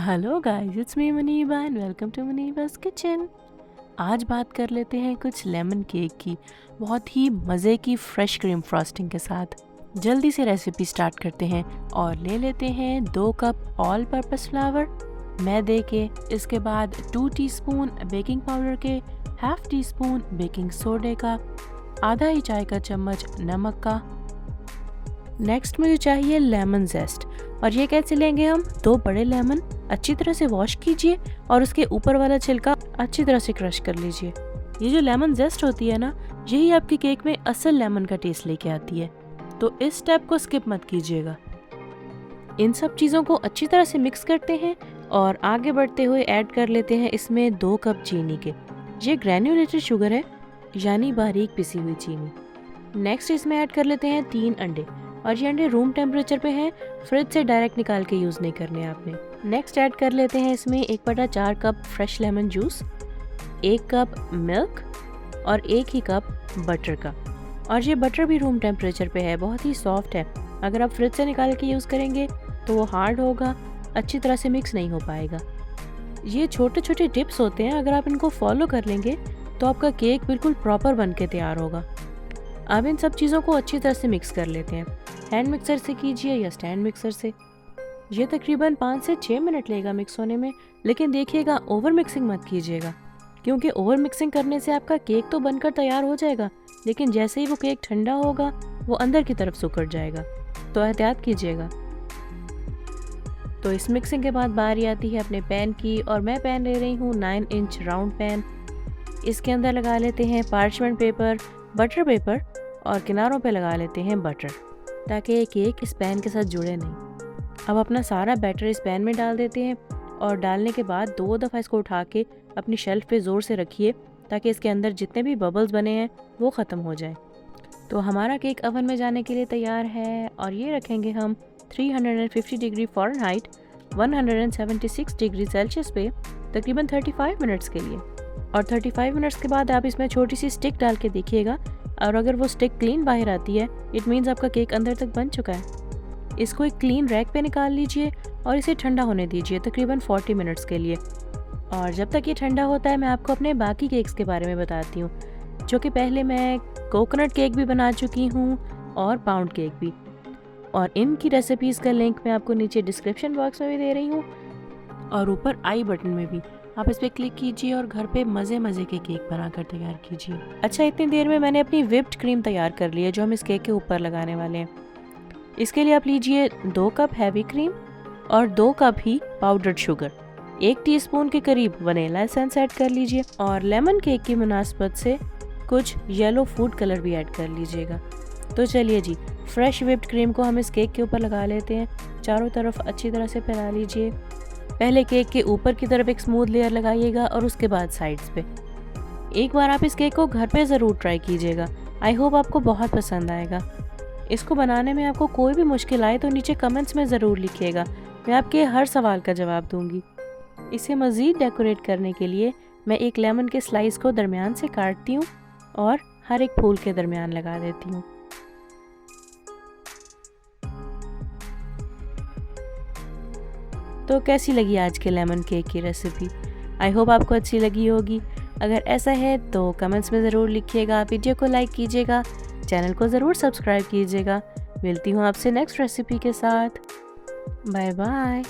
Hello guys, it's me Muniba and welcome to Muniba's kitchen. आज बात कर लेते हैं कुछ लेमन केक की, बहुत ही मज़े की फ्रेश क्रीम फ्रॉस्टिंग के साथ। जल्दी से रेसिपी स्टार्ट करते हैं और ले लेते हैं 2 कप ऑल पर्पस फ्लावर मैदे के, इसके बाद 2 टीस्पून बेकिंग पाउडर के, हाफ टी स्पून बेकिंग सोडे का, आधा ही चाय का चम्मच नमक का। नेक्स्ट मुझे चाहिए लेमन जेस्ट, और ये कैसे लेंगे हम? 2 बड़े लेमन अच्छी तरह से वॉश कीजिए और उसके ऊपर वाला छिलका अच्छी तरह से क्रश कर लीजिए। ये जो लेमन जेस्ट होती है ना, यही आपके केक में असल लेमन का टेस्ट लेके आती है, तो इस स्टेप को स्किप मत कीजिएगा। इन सब चीज़ों को अच्छी तरह से मिक्स करते हैं और आगे बढ़ते हुए ऐड कर लेते हैं इसमें 2 कप चीनी के। ये ग्रैन्युलेटेड शुगर है, यानी बारीक पिसी हुई चीनी। नेक्स्ट इसमें ऐड कर लेते हैं 3 अंडे, और ये अंडे रूम टेम्परेचर पे हैं, फ्रिज से डायरेक्ट निकाल के यूज़ नहीं करने आपने। नेक्स्ट ऐड कर लेते हैं इसमें 1/4 cup fresh lemon juice, 1 cup milk और 1 ही कप बटर का। और ये बटर भी रूम टेम्परेचर पे है, बहुत ही सॉफ्ट है। अगर आप फ्रिज से निकाल के यूज़ करेंगे तो वो हार्ड होगा, अच्छी तरह से मिक्स नहीं हो पाएगा। ये छोटे छोटे टिप्स होते हैं, अगर आप इनको फॉलो कर लेंगे तो आपका केक बिल्कुल प्रॉपर बन के तैयार होगा। अब इन सब चीज़ों को अच्छी तरह से मिक्स कर लेते हैं। हैंड मिक्सर से कीजिए या स्टैंड मिक्सर से। ये तकरीबन 5 से 6 मिनट लेगा मिक्स होने में, लेकिन देखिएगा ओवर मिक्सिंग मत कीजिएगा, क्योंकि ओवर मिक्सिंग करने से आपका केक तो बनकर तैयार हो जाएगा, लेकिन जैसे ही वो केक ठंडा होगा वो अंदर की तरफ सिकुड़ जाएगा, तो एहतियात कीजिएगा। तो इस मिक्सिंग के बाद बारी आती है अपने पैन की, और मैं पैन ले रही हूँ 9 इंच राउंड पैन। इसके अंदर लगा लेते हैं पार्चमेंट पेपर, बटर पेपर, और किनारों पे लगा लेते हैं बटर, ताकि ये केक इस पैन के साथ जुड़े नहीं। अब अपना सारा बैटर इस पैन में डाल देते हैं, और डालने के बाद 2 दफ़ा इसको उठा के अपनी शेल्फ पे ज़ोर से रखिए, ताकि इसके अंदर जितने भी बबल्स बने हैं वो ख़त्म हो जाए। तो हमारा केक ओवन में जाने के लिए तैयार है, और ये रखेंगे हम 350 डिग्री फ़ारेनहाइट 176 डिग्री सेल्सियस पे तकरीबन 35 मिनट्स के लिए। और 35 मिनट्स के बाद आप इसमें छोटी सी स्टिक डाल के देखिएगा, और अगर वो स्टिक क्लीन बाहर आती है, इट मीन्स आपका केक अंदर तक बन चुका है। इसको एक क्लीन रैक पे निकाल लीजिए और इसे ठंडा होने दीजिए तकरीबन 40 मिनट्स के लिए। और जब तक ये ठंडा होता है, मैं आपको अपने बाकी केक्स के बारे में बताती हूँ, जो कि पहले मैं कोकोनट केक भी बना चुकी हूँ और पाउंड केक भी, और इनकी रेसिपीज़ का लिंक मैं आपको नीचे डिस्क्रिप्शन बॉक्स में भी दे रही हूँ और ऊपर आई बटन में भी। आप इस पर क्लिक कीजिए और घर पे मज़े मज़े के केक बनाकर तैयार कीजिए। अच्छा, इतनी देर में मैंने अपनी व्हिप्ड क्रीम तैयार कर ली है, जो हम इस केक के ऊपर लगाने वाले हैं। इसके लिए आप लीजिए 2 कप हैवी क्रीम और 2 कप ही पाउडर्ड शुगर, 1 टीस्पून के करीब वनीला एसेंस ऐड कर लीजिए, और लेमन केक की मुनासबत से कुछ येलो फूड कलर भी ऐड कर लीजिएगा। तो चलिए जी, फ्रेश व्हिप्ड क्रीम को हम इस केक के ऊपर लगा लेते हैं। चारों तरफ अच्छी तरह से फैला लीजिए। पहले केक के ऊपर की तरफ एक स्मूथ लेयर लगाइएगा और उसके बाद साइड्स पे। एक बार आप इस केक को घर पे ज़रूर ट्राई कीजिएगा, आई होप आपको बहुत पसंद आएगा। इसको बनाने में आपको कोई भी मुश्किल आए तो नीचे कमेंट्स में ज़रूर लिखिएगा, मैं आपके हर सवाल का जवाब दूंगी। इसे मज़ीद डेकोरेट करने के लिए मैं एक लेमन के स्लाइस को दरमियान से काटती हूँ और हर एक फूल के दरमियान लगा देती हूँ। तो कैसी लगी आज के लेमन केक की रेसिपी? आई होप आपको अच्छी लगी होगी। अगर ऐसा है तो कमेंट्स में ज़रूर लिखिएगा, वीडियो को लाइक कीजिएगा, चैनल को ज़रूर सब्सक्राइब कीजिएगा। मिलती हूँ आपसे नेक्स्ट रेसिपी के साथ। Bye bye.